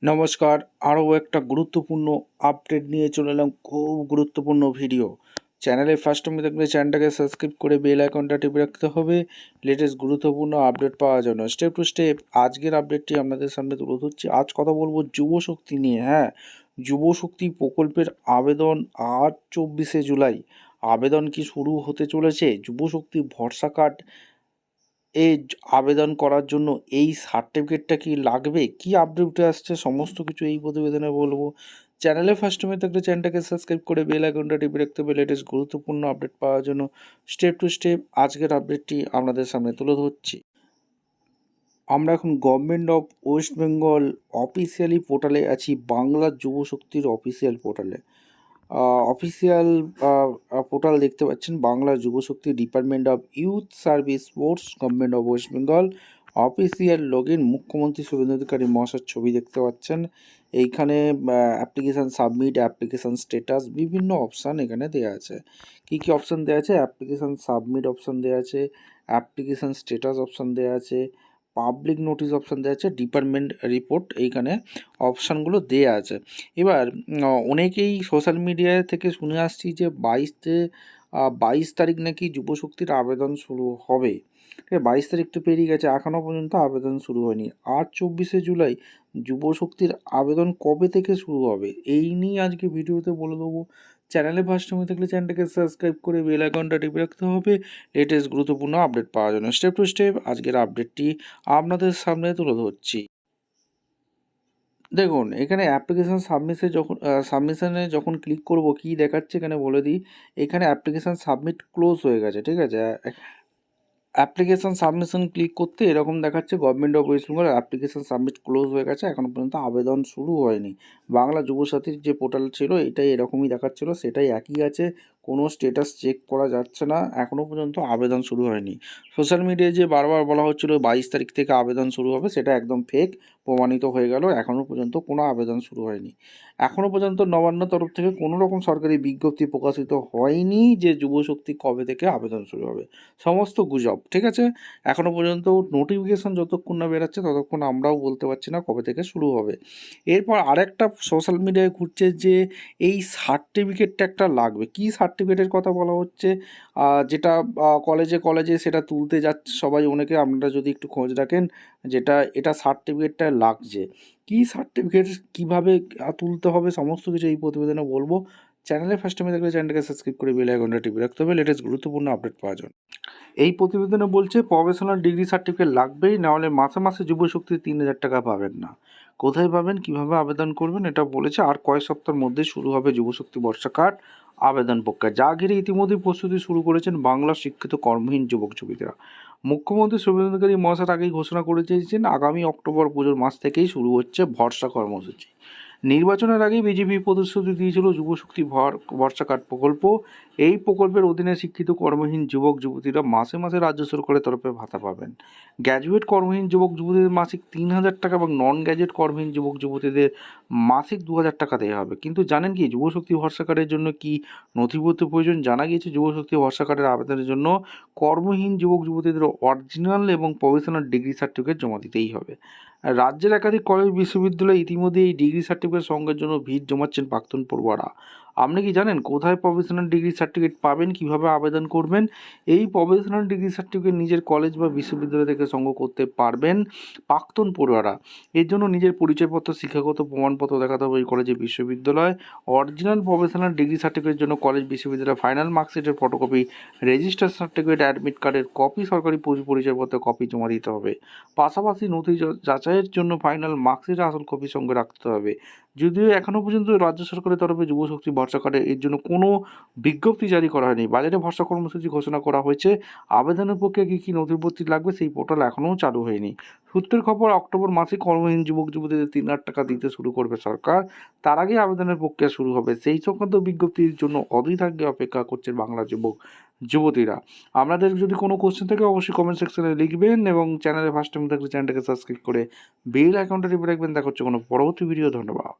নমস্কার, আরও একটা গুরুত্বপূর্ণ আপডেট নিয়ে চলে এলাম। খুব গুরুত্বপূর্ণ ভিডিও। চ্যানেলে ফার্স্ট টাইম দেখলে চ্যানেলটাকে সাবস্ক্রাইব করে বেল আইকনটা টিপে রাখতে হবে লেটেস্ট গুরুত্বপূর্ণ আপডেট পাওয়ার জন্য। স্টেপ টু স্টেপ আজকের আপডেটটি আপনাদের সামনে তুলে ধরছি। আজ কথা বলবো যুবশক্তি নিয়ে। হ্যাঁ, যুবশক্তি প্রকল্পের আবেদন আজ 24শে জুলাই আবেদন কি শুরু হতে চলেছে? যুবশক্তি ভরসা কার্ড আবেদন করার জন্য এই সার্টিফিকেটটা কি লাগবে? কি আপডেট উঠে আসছে সমস্ত কিছু এই প্রতিবেদনে বলবো। চ্যানেলে ফার্স্ট টাইমে থাকলে চ্যানেলটাকে সাবস্ক্রাইব করে বেল আইকনটা টিপে রাখতে হবে লেটেস্ট গুরুত্বপূর্ণ আপডেট পাওয়ার জন্য। স্টেপ টু স্টেপ আজকের আপডেটটি আপনাদের সামনে তুলে ধরছি। আমরা এখন government of West Bengal officially পোর্টালে আছি, বাংলার যুবশক্তির অফিসিয়াল পোর্টালে। অফিসিয়াল পোর্টাল দেখতে পাচ্ছেন, Bangla Yuvashakti department of youth service sports government of West Bengal official log in. মুখ্যমন্ত্রী শুভেন্দু অধিকারী মহাশয়ের ছবি দেখতে পাচ্ছেন। এইখানে অ্যাপ্লিকেশান সাবমিট, অ্যাপ্লিকেশান স্টেটাস, বিভিন্ন অপশান এখানে দেওয়া আছে। কী কী অপশান দেওয়া আছে? অ্যাপ্লিকেশান সাবমিট অপশান দেওয়া আছে, অ্যাপ্লিকেশান স্টেটাস অপশান দেওয়া আছে, পাবলিক নোটিশ অপশান দেওয়া আছে, ডিপার্টমেন্ট রিপোর্ট, এইখানে অপশানগুলো দেওয়া আছে। এবার অনেকেই সোশ্যাল মিডিয়া থেকে শুনে আসছি যে 22 তারিখ নাকি যুবশক্তির আবেদন শুরু হবে। ঠিক আছে, 22 তারিখ তো পেরিয়ে গেছে, এখনও পর্যন্ত আবেদন শুরু হয়নি। আর 24শে জুলাই যুবশক্তির আবেদন কবে থেকে শুরু হবে এই নিয়ে আজকে ভিডিওতে বলে দেবো। চ্যানেলে ফার্স্ট টাইম থাকলে চ্যানেলটাকে সাবস্ক্রাইব করে বেল আইকনটা টিপে রাখতে হবে লেটেস্ট গুরুত্বপূর্ণ আপডেট পাওয়ার জন্য। স্টেপ টু স্টেপ আজকের আপডেটটি আপনাদের সামনে তুলে ধরছি। দেখুন, এখানে অ্যাপ্লিকেশান সাবমিশনে যখন ক্লিক করব, কি দেখাচ্ছে এখানে বলে দিই। এখানে অ্যাপ্লিকেশান সাবমিট ক্লোজ হয়ে গেছে। ঠিক আছে, অ্যাপ্লিকেশান সাবমিশন ক্লিক করতে এরকম দেখাচ্ছে, government of West Bengal application submit close হয়ে গেছে, এখনও পর্যন্ত আবেদন শুরু হয়নি। বাংলা যুবসাথীর যে পোর্টাল ছিল এটাই এরকমই দেখাচ্ছিল, সেটাই একই আছে, কোনো স্টেটাস চেক করা যাচ্ছে না, এখনও পর্যন্ত আবেদন শুরু হয়নি। সোশ্যাল মিডিয়ায় যে বারবার বলা হচ্ছিল 22 তারিখ থেকে আবেদন শুরু হবে, সেটা একদম ফেক প্রমাণিত হয়ে গেল। এখনও পর্যন্ত কোনো আবেদন শুরু হয়নি। এখনও পর্যন্ত নবান্ন তরফ থেকে কোনো রকম সরকারি বিজ্ঞপ্তি প্রকাশিত হয়নি যে যুবশক্তি কবে থেকে আবেদন শুরু হবে। সমস্ত গুজব। ঠিক আছে, এখনও পর্যন্ত নোটিফিকেশান যতক্ষণ না বেরাচ্ছে ততক্ষণ আমরাও বলতে পারছি না কবে থেকে শুরু হবে। এরপর আরেকটা সোশ্যাল মিডিয়ায় ঘুরছে যে এই সার্টিফিকেটটা একটা লাগবে। কি সার্টিফিকেটের কথা বলা হচ্ছে? যেটা কলেজে সেটা তুলতে যাচ্ছে সবাই, অনেকে, আপনারা যদি একটু খোঁজ রাখেন, এটা সার্টিফিকেটটা লাগছে। কি সার্টিফিকেট, কীভাবে তুলতে হবে, সমস্ত কিছু এই প্রতিবেদনে বলবো। চ্যানেলে ফার্স্ট টাইমে থাকলে চ্যানেলটাকে সাবস্ক্রাইব করে বেল আইকনটা টিপে রাখতে হবে লেটেস্ট গুরুত্বপূর্ণ আপডেট পাওয়ার জন্য। এই প্রতিবেদনে বলছে প্রফেশনাল ডিগ্রি সার্টিফিকেট লাগবেই, নাহলে মাসে মাসে যুবশক্তি 3000 টাকা পাবেন না। কোথায় পাবেন, কিভাবে আবেদন করবেন, এটা বলেছে। আর কয়েক সপ্তাহের মধ্যে শুরু হবে যুবশক্তি বর্ষা কার্ড আবেদন প্রক্রিয়া, যা ঘিরে ইতিমধ্যেই প্রস্তুতি শুরু করেছেন বাংলার শিক্ষিত কর্মহীন যুবক যুবতীরা। মুখ্যমন্ত্রী শুভেন্দু অধিকারী মহাশয় আগেই ঘোষণা করে দিয়েছেন, আগামী অক্টোবর পুজোর মাস থেকেই শুরু হচ্ছে ভরসা কর্মসূচি। নির্বাচনের আগেই বিজেপি প্রতিশ্রুতি দিয়েছিল যুবশক্তি ভরসা কার্ড প্রকল্প। এই প্রকল্পের অধীনে শিক্ষিত কর্মহীন যুবক যুবতীরা মাসে মাসে রাজ্য সরকারের তরফে ভাতা পাবেন। গ্র্যাজুয়েট কর্মহীন যুবক যুবতীদের মাসিক 3000 টাকা এবং নন গ্র্যাজুয়েট কর্মহীন যুবক যুবতীদের মাসিক 2000 টাকা দেওয়া হবে। কিন্তু জানেন কি যুবশক্তি ভরসা কার্ডের জন্য কি নথিপত্র প্রয়োজন? জানা গিয়েছে যুবশক্তি ভরসা কার্ডের আবেদনের জন্য কর্মহীন যুবক যুবতীদের অরিজিনাল এবং প্রফেশনাল ডিগ্রি সার্টিফিকেট জমা দিতেই হবে। রাজ্যের একাধিক কলেজ বিশ্ববিদ্যালয় ইতিমধ্যে এই ডিগ্রি সার্টিফিকেট সংগ্রহের জন্য ভিড় জমাচ্ছেন প্রাক্তন পড়ুয়ারা। আপনি কি জানেন কোথায় প্রফেশনাল ডিগ্রি সার্টিফিকেট পাবেন, কিভাবে আবেদন করবেন? এই প্রফেশনাল ডিগ্রি সার্টিফিকেট নিজের কলেজ বা বিশ্ববিদ্যালয় থেকে সংগ্রহ করতে পারবেন প্রাক্তন পড়ুয়ারা। এর জন্য নিজের পরিচয়পত্র, শিক্ষাগত প্রমাণপত্র দেখাতে হবে ওই কলেজে বিশ্ববিদ্যালয়। অরিজিনাল প্রফেশনাল ডিগ্রি সার্টিফিকেটের জন্য কলেজ বিশ্ববিদ্যালয় ফাইনাল মার্কশিটের ফটোকপি, রেজিস্টার সার্টিফিকেট, অ্যাডমিট কার্ডের কপি, সরকারি পরিচয়পত্রের কপি জমা দিতে হবে। পাশাপাশি নথি যাচাইয়ের জন্য ফাইনাল মার্কশিটের আসল কপি সঙ্গে রাখতে হবে। যদিও এখনও পর্যন্ত রাজ্য সরকারের তরফে যুবশক্তি ভরসা কার্ডে এর জন্য কোনো বিজ্ঞপ্তি জারি করা হয়নি। বাজেটে ভরসা কর্মসূচি ঘোষণা করা হয়েছে। আবেদনের পক্ষে কী কী নথিপত্র লাগবে সেই পোর্টাল এখনও চালু হয়নি। সূত্রের খবর, অক্টোবর মাসে কর্মহীন যুবক যুবতীদের 3000 টাকা দিতে শুরু করবে সরকার। তার আগে আবেদনের প্রক্রিয়া শুরু হবে। সেই সংক্রান্ত বিজ্ঞপ্তির জন্য অধীর অপেক্ষা করছেন বাংলার যুবক যুবতীরা। আপনাদের যদি কোনো কোশ্চেন থাকে অবশ্যই কমেন্ট সেকশনে লিখবেন এবং চ্যানেলে ফার্স্ট টাইম থাকলে চ্যানেলটাকে সাবস্ক্রাইব করে বেল আইকনটা টিপে রাখবেন। দেখা হচ্ছে কোনো পরবর্তী ভিডিও। ধন্যবাদ।